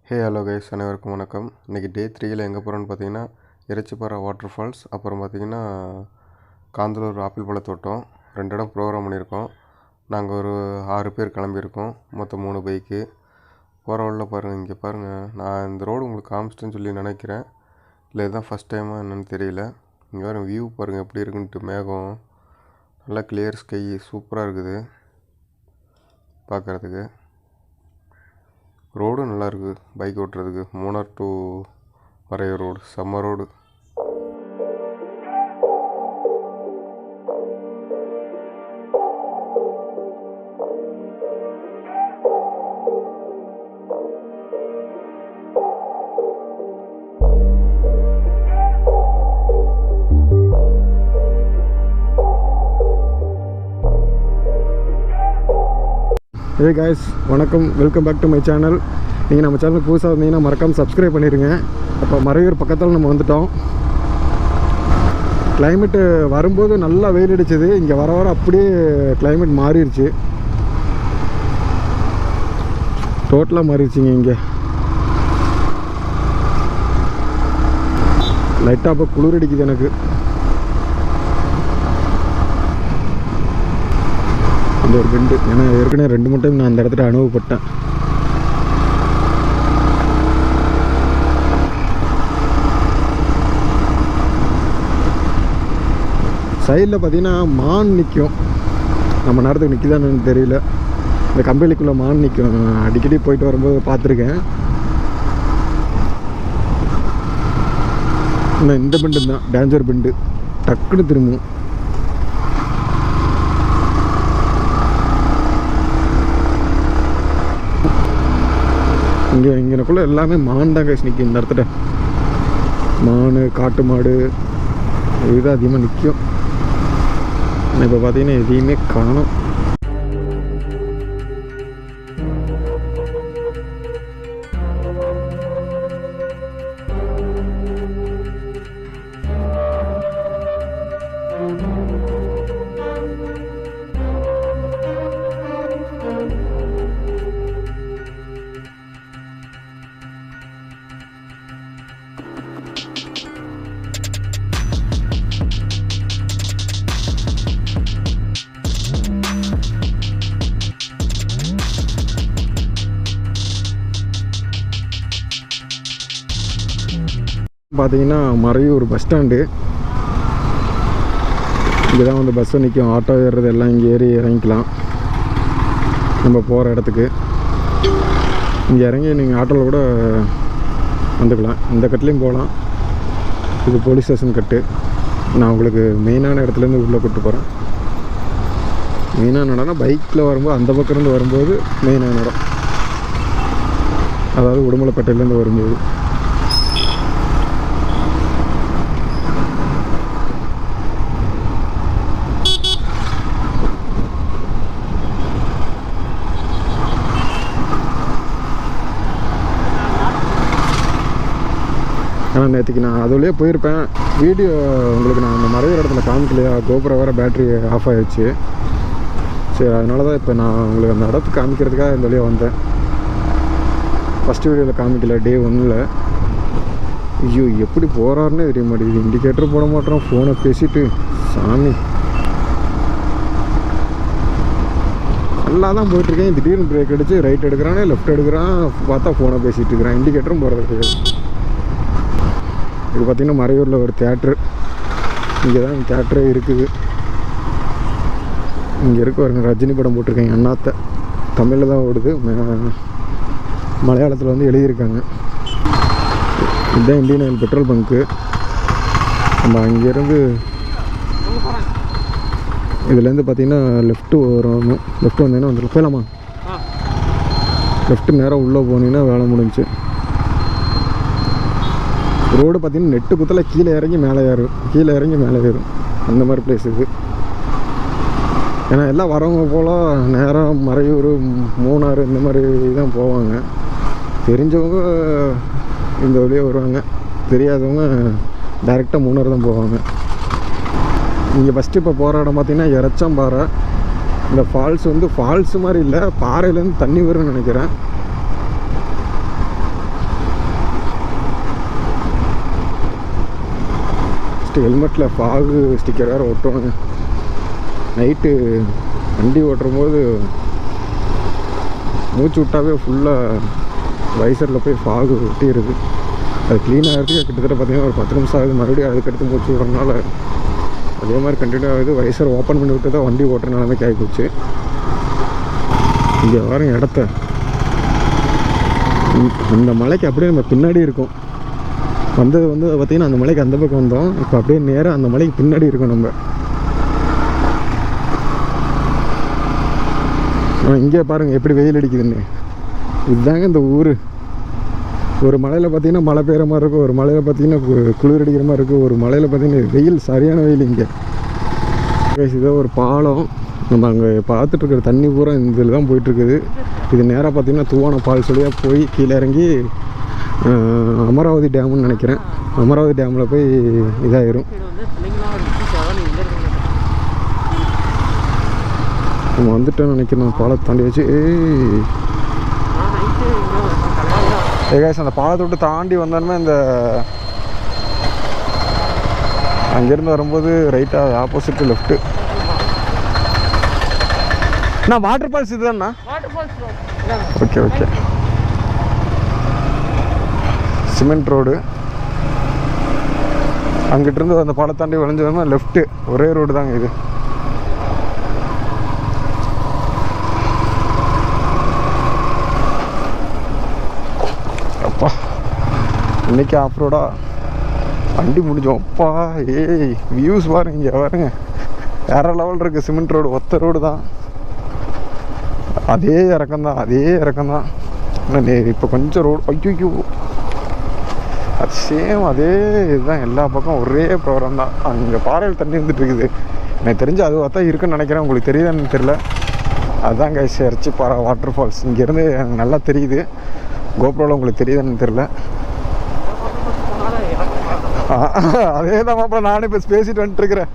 Hey hello guys, அனைவருக்கும் வணக்கம். இன்றைக்கி டே 3ல் எங்கே போகிறோன்னு பார்த்தீங்கன்னா இரைச்சிப்பாறை வாட்டர்ஃபால்ஸ், அப்புறம் பார்த்திங்கன்னா கanthalloor ஆப்பிள் பழத்தோட்டம், 2 இடம் ப்ரோக்ராம் பண்ணியிருக்கோம். நாங்கள் ஒரு 6 பேர் கிளம்பியிருக்கோம், மொத்தம் 3 பைக்கு. போகிற வழியில் பாருங்கள், இங்கே பாருங்கள். நான் இந்த ரோடு உங்களுக்கு காமிச்சிட்டேன்னு சொல்லி நினைக்கிறேன், இல்லை இதுதான் ஃபஸ்ட் டைமாக என்னென்னு தெரியல. இங்கே வேறு வியூ பாருங்கள் எப்படி இருக்குன்ட்டு. மேகம் நல்லா கிளியர் ஸ்கை, சூப்பராக இருக்குது பார்க்குறதுக்கு. ரோடும் நல்லாயிருக்கு பைக் ஓட்டுறதுக்கு. மூணார் டு மரையூர் ரோடு செம்ம ரோடு. ஹே காய்ஸ், வணக்கம், welcome back to my channel. நீங்கள் நம்ம சேனலுக்கு புதுசாக வந்தீங்கன்னா மறக்காமல் சப்ஸ்கிரைப் பண்ணிடுங்க. அப்போ மரையூர் பக்கத்தில் நம்ம வந்துட்டோம். கிளைமேட்டு வரும்போது நல்லா வெயில் அடிச்சது, இங்கே வர வர அப்படியே கிளைமேட் மாறிடுச்சு, டோட்டலாக மாறிடுச்சிங்க. இங்கே லைட்டாக அப்போ குளிர் அடிக்குது எனக்கு. இந்த ஒரு பெண்டு, ஏன்னா ஏற்கனவே 2-3 டைம் நான் அந்த இடத்துல அனுபவப்பட்டேன். சைடில் பார்த்தீங்கன்னா மான் நிற்கும். நம்ம நேரத்துக்கு நிற்கிதான்னு தெரியல. இந்த கம்பெனிக்குள்ளே மான் நிற்கும். அடிக்கடி போயிட்டு வரும்போது பார்த்துருக்கேன். இந்த பெண்டு தான் டேஞ்சர் பெண்டு, டக்குன்னு திரும்பும். இங்கேக்குள்ளே எல்லாமே மான் தான் கைஸ் நிற்கும். இந்த இடத்துல மான், காட்டு மாடு இதுதான் அதிகமாக நிற்கும். இப்போ பார்த்தீங்கன்னா எதையுமே காணும். பார்த்தீங்கன்னா மரையூர் பஸ் ஸ்டாண்டு. இங்கே தான் வந்து பஸ்ஸை நிற்கும். ஆட்டோ ஏறுறது எல்லாம் இங்கே ஏறி இறங்கிக்கலாம் நம்ம போகிற இடத்துக்கு. இங்கே இறங்கி நீங்கள் ஆட்டோவில் கூட வந்துக்கலாம். இந்த கட்டுலேயும் போகலாம். இது போலீஸ் ஸ்டேஷன் கட்டு. நான் உங்களுக்கு மெயினான இடத்துலேருந்து உள்ளே கூப்பிட்டு போகிறேன். மெயினான இடம்னா பைக்கில் வரும்போது அந்த பக்கத்துலேருந்து வரும்போது மெயினான இடம், அதாவது உடுமலைப்பேட்டையிலேருந்து வரும்போது. ஆனால் நேற்றுக்கு நான் அதுலேயே போயிருப்பேன். வீடியோ உங்களுக்கு நான் அந்த மறையிற இடத்துல காமிக்கலையா, கோபுரம் வேறு பேட்ரி ஆஃப் ஆகிடுச்சு. சரி, அதனால தான் இப்போ நான் உங்களுக்கு அந்த இடத்துக்கு காமிக்கிறதுக்காக இந்த வழியாக வந்தேன். ஃபஸ்ட்டு வீடியோவில் காமிக்கல, டே 1ல். ஐயோ, எப்படி போகிறாருன்னு தெரிய மாட்டேங்குது. இண்டிகேட்டர் போட மாட்டோம், ஃபோனை பேசிட்டு. சாமி, நல்லா தான் போயிட்டுருக்கேன். திடீர்னு பிரேக் அடித்து ரைட் எடுக்கிறானே, லெஃப்ட் எடுக்கிறான், பார்த்தா ஃபோனை பேசிகிட்டு இருக்கிறான். இண்டிகேட்டரும் போடுறது. இது பார்த்திங்கன்னா மரையூரில் ஒரு தியேட்ரு. இங்கே தான் தியேட்டரே இருக்குது. இங்கே இருக்க பாருங்க, ரஜினி படம் போட்டிருக்கேன். அண்ணாத்தை தமிழில் தான் ஓடுது, மலையாளத்தில் வந்து எழுதியிருக்காங்க. இதுதான் இந்தியன் ஆயில் பெட்ரோல் பங்க்கு. நம்ம அங்கேருந்து இதுலேருந்து பார்த்திங்கன்னா லெஃப்ட்டு வரணும். லெஃப்ட் வந்தீங்கன்னா வந்துடும். போயிடலாமா? லெஃப்ட்டு நேராக உள்ளே போனீங்கன்னா வேலை முடிஞ்சு. ரோடு பார்த்திங்கன்னா நெட்டு குத்தில் கீழே இறங்கி மேலே ஏறும், கீழே இறங்கி மேலே ஏறும், அந்த மாதிரி பிளேஸ் இது. ஏன்னா எல்லாம் வரவங்க போல் நேராக மரையூர், மூணார் இந்த மாதிரி தான் போவாங்க. தெரிஞ்சவங்க இந்த வழியாக வருவாங்க, தெரியாதவங்க டைரெக்டாக மூணார் தான் போவாங்க. இங்கே ஃபஸ்ட்டு இப்போ போகிற இடம் பார்த்திங்கன்னா இரைச்சம்பாறை. இந்த ஃபால்ஸ் வந்து ஃபால்ஸு மாதிரி இல்லை, பாறையிலேருந்து தண்ணி வரும்னு நினைக்கிறேன். ஃபஸ்ட்டு ஹெல்மெட்டில் ஃபாகு ஸ்டிக்கர் வேறு ஒட்டணுங்க. நைட்டு வண்டி ஓட்டும்போது மூச்சு விட்டாவே ஃபுல்லாக வைசரில் போய் ஃபாகு ஒட்டிடுது. அது க்ளீன் ஆகிறதுக்கு கிட்டத்தட்ட பார்த்திங்கன்னா ஒரு 10 நிமிஷம் ஆகுது. மறுபடியும் அதுக்கடுத்து மூச்சு விட்றதுனால அதே மாதிரி கண்டினியூ ஆகுது. வைசர் ஓப்பன் பண்ணி விட்டு தான் வண்டி ஓட்டுற நிலைமைக்கு ஆகி போச்சு. இங்கே வர இடத்த அந்த மலைக்கு அப்படியே நம்ம பின்னாடி இருக்கும். வந்தது வந்து பார்த்திங்கன்னா அந்த மலைக்கு அந்த பக்கம் வந்தோம். இப்போ அப்படியே நேராக அந்த மலைக்கு பின்னாடி இருக்கும் நம்ம. இங்கே பாருங்கள் எப்படி வெயில் அடிக்குதுன்னு. இதுதாங்க இந்த ஊர். ஒரு மலையில் பார்த்திங்கன்னா மழை பெய்கிற மாதிரி இருக்கும், ஒரு மலையில் பார்த்திங்கன்னா குளிர் அடிக்கிற மாதிரி இருக்கும், ஒரு மலையில் பார்த்திங்கன்னா வெயில் சரியான வெயில். இங்கே இதோ ஒரு பாலம். நம்ம அங்கே பார்த்துட்ருக்கிற தண்ணி பூரா இந்த இதில் தான் போயிட்டுருக்குது. இது நேராக பார்த்திங்கன்னா தூவான ஃபால்ஸ் வழியாக போய் கீழே இறங்கி அமராவதி டேமுன்னு நினைக்கிறேன். அமராவதி டேமில் போய் இதாகிடும். நம்ம வந்துட்டோன்னு நினைக்கிறோம். பாலத்தை தாண்டி வச்சு ஏகாஸ் அந்த பாலத்தை விட்டு தாண்டி வந்தோன்னா இந்த அங்கேருந்து வரும்போது ரைட்டாக ஆப்போசிட்டு லெஃப்ட்டு. அண்ணா வாட்டர் ஃபால்ஸ் இதுதான்ண்ணா? Okay okay. Cement road. அங்கிட்டிருந்து அந்த பாலத்தாண்டி வளைஞ்சதுன்னா லெஃப்ட்டு. ஒரே ரோடு தாங்க இது. அப்பா இன்னைக்கு ஆஃப் ரோடா வண்டி முடிஞ்சோம். அப்பா ஏய் வியூஸ் பாருங்க. இங்கே பாருங்க வேறு லெவல் இருக்குது. சிமெண்ட் ரோடு ஒத்த ரோடு தான். அதே இறக்கம்தான், அதே இறக்கம்தான். இப்போ கொஞ்சம் ரோடு ஐயோ அது சேம் அதே இதுதான். எல்லா பக்கம் ஒரே ப்ரோக்ராம் தான். அங்கே பாறையில் தண்ணி வந்துட்டு இருக்குது. எனக்கு தெரிஞ்சு அது தான் இருக்குன்னு நினைக்கிறேன். உங்களுக்கு தெரியுதான்னு தெரியல. அதுதான் கைஸ் இறச்சிப்பாரா வாட்டர் ஃபால்ஸ். இங்கேருந்து எனக்கு நல்லா தெரியுது. கோப்ரோவில் உங்களுக்கு தெரியுதுன்னு தெரில. அதே தான் மாப்பிள்ள நானும் இப்போ பேசிட்டு வந்துட்டுருக்கிறேன்.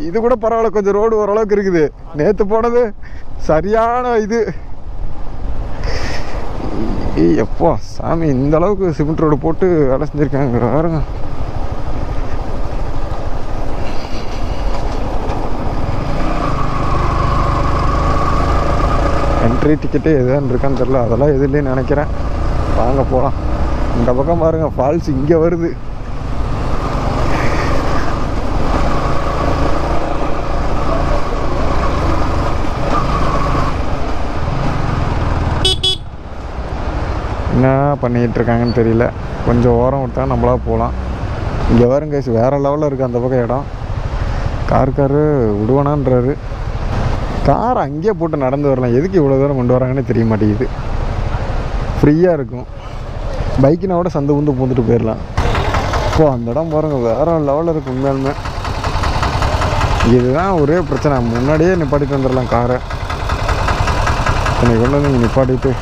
இது கூட பரவாயில்ல, கொஞ்சம் ரோடு ஓரளவுக்கு இருக்குது. நேற்று போனது சரியான இது. எப்போ சாமி இந்த அளவுக்கு சிமெண்ட் ரோடு போட்டு வேலை செஞ்சுருக்காங்க பாருங்க. என்ட்ரி டிக்கெட்டு எதுன்னு இருக்கான்னு தெரில. அதெல்லாம் எது இல்லைன்னு நினைக்கிறேன். வாங்க போகலாம். இந்த பக்கம் பாருங்கள் ஃபால்ஸ் இங்கே வருது. என்ன பண்ணிகிட்டு இருக்காங்கன்னு தெரியல. கொஞ்சம் ஓரம் விட்டா நம்மளா போகலாம். இங்கே வருங்க வேறு லெவலில் இருக்குது அந்த பக்கம் இடம். காரு விடுவானான்றாரு. கார் அங்கேயே போட்டு நடந்து வரலாம். எதுக்கு இவ்வளோ தூரம் கொண்டு வராங்கன்னு தெரிய மாட்டேங்குது. ஃப்ரீயாக இருக்கும். பைக்கினா கூட சந்து உந்து பூந்துட்டு போயிடலாம். இப்போ அந்த இடம் பாருங்க வேறு லெவலில் இருக்குது உண்மையாலுமே. இதுதான் ஒரே பிரச்சனை. முன்னாடியே நிப்பாட்டிட்டு வந்துடலாம் காரை. இன்னைக்கு கொண்டு வந்து இங்கே நிப்பாட்டிட்டு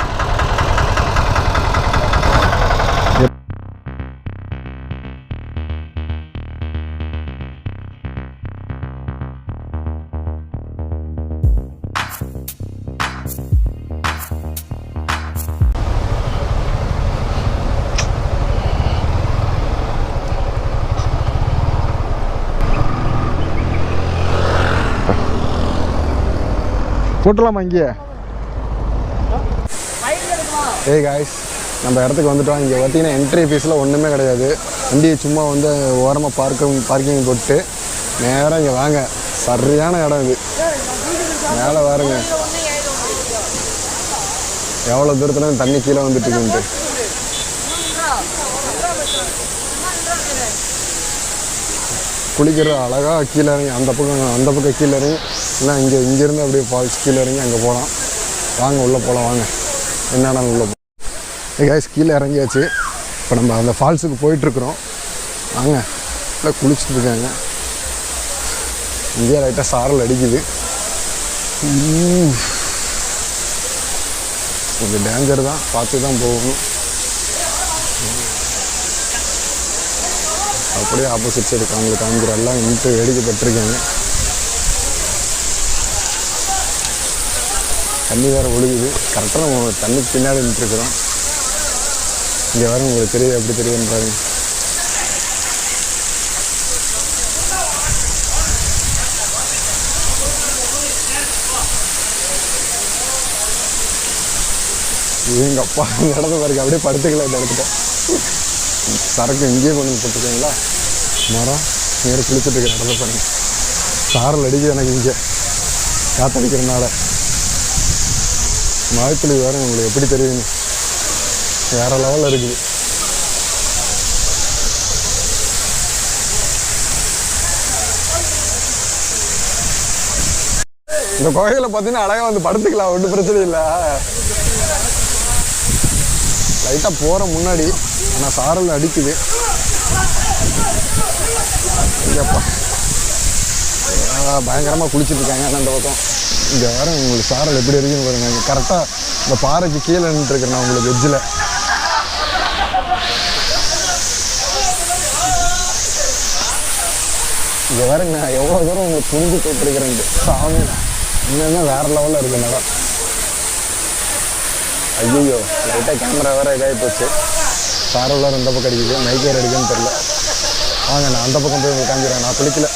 போட்டலாமா இங்கே? ஏய் காய்ஸ் நம்ம இடத்துக்கு வந்துட்டோம். இங்கே பார்த்தீங்கன்னா என்ட்ரி ஃபீஸில் ஒன்றுமே கிடையாது. வண்டியை சும்மா வந்து ஓரமாக பார்க்கிங் போட்டு நேராக இங்கே வாங்க. சரியான இடம் இது. மேலே பாருங்க எவ்வளோ தூரத்தில் தண்ணி கீழே வந்துட்டுருக்குன்ட்டு. குளிக்கிறது அழகாக கீழே இறங்கி அந்த பக்கம் கீழே இறங்கி இல்லை இங்கேருந்து அப்படியே ஃபால்ஸ் கீழே இறங்கி அங்கே போகலாம். வாங்க உள்ளே போகலாம். வாங்க என்னடா உள்ளே போ. காய்ஸ் கீழே இறங்கியாச்சு. இப்போ நம்ம அந்த ஃபால்ஸுக்கு போயிட்டுருக்குறோம். வாங்க இல்லை குளிச்சுட்டு இருக்காங்க. இங்கேயே லைட்டாக சாரல் அடிக்குது. கொஞ்சம் டேஞ்சர் தான், பார்த்து தான் போகணும். அப்படியே ஆப்போசிட் சைடு காமிக்கிற எல்லாம் நின்று வேடிக்கைப்பட்டிருக்காங்க. தண்ணி வேறு ஒழுகுது. கரெக்டாக நம்ம தண்ணிக்கு பின்னாடி நின்றுருக்குறோம். இங்கே வரும் உங்களுக்கு தெரியுது, எப்படி தெரியுதுன்னு பாருங்க. எங்க அப்பா நடந்து பாருங்க, அப்படியே படுத்துக்கல இந்த இடத்துல. சரக்கு இங்கேயே கொண்டு வந்து போட்டுருக்கீங்களா, மரம் நேரம் குளிச்சுட்டு இருக்க இடத்துல பாருங்க. சாரல் அடிக்குது எனக்கு இங்கே காத்தடிக்கிறதுனால. மழைத்துளி வேறு உங்களுக்கு எப்படி தெரியுங்க, வேறு லெவலில் இருக்குது. இந்த கோயிலில் பார்த்தீங்கன்னா அழகாக வந்து படுத்துக்கலாம், ஒன்றும் பிரச்சனை இல்லை. லைட்டாக போகிற முன்னாடி ஆனால் சாரல் அடிக்குது. இங்கேப்பா பயங்கரமாக குளிச்சுட்டு இருக்காங்க. ஆனால் அந்த பக்கம் இங்கே வேறு உங்களுக்கு சாரல் எப்படி இருக்குன்னு பாருங்க. இங்கே கரெக்டாக இந்த பாறைக்கு கீழே நின்றுட்டுருக்கேன் நான் உங்களுக்கு எட்ஜில். இங்கே வேறுங்க எவ்வளோ தூரம் உங்களுக்கு புரிஞ்சு போட்டுருக்கிறேன். சாமி இன்னுமே வேறு லெவலில் இருக்குது மேடம். ஐயோ லைட்டாக கேமரா வேறு இதாகி போச்சு. சாரல் வேறு இந்த பக்கம் அடிக்குது, மைக் வேறு அடிக்குன்னு தெரில. வாங்க நான் அந்த பக்கம் போய் உங்களுக்கு காமிக்கிறேன். நான் குளிக்கல,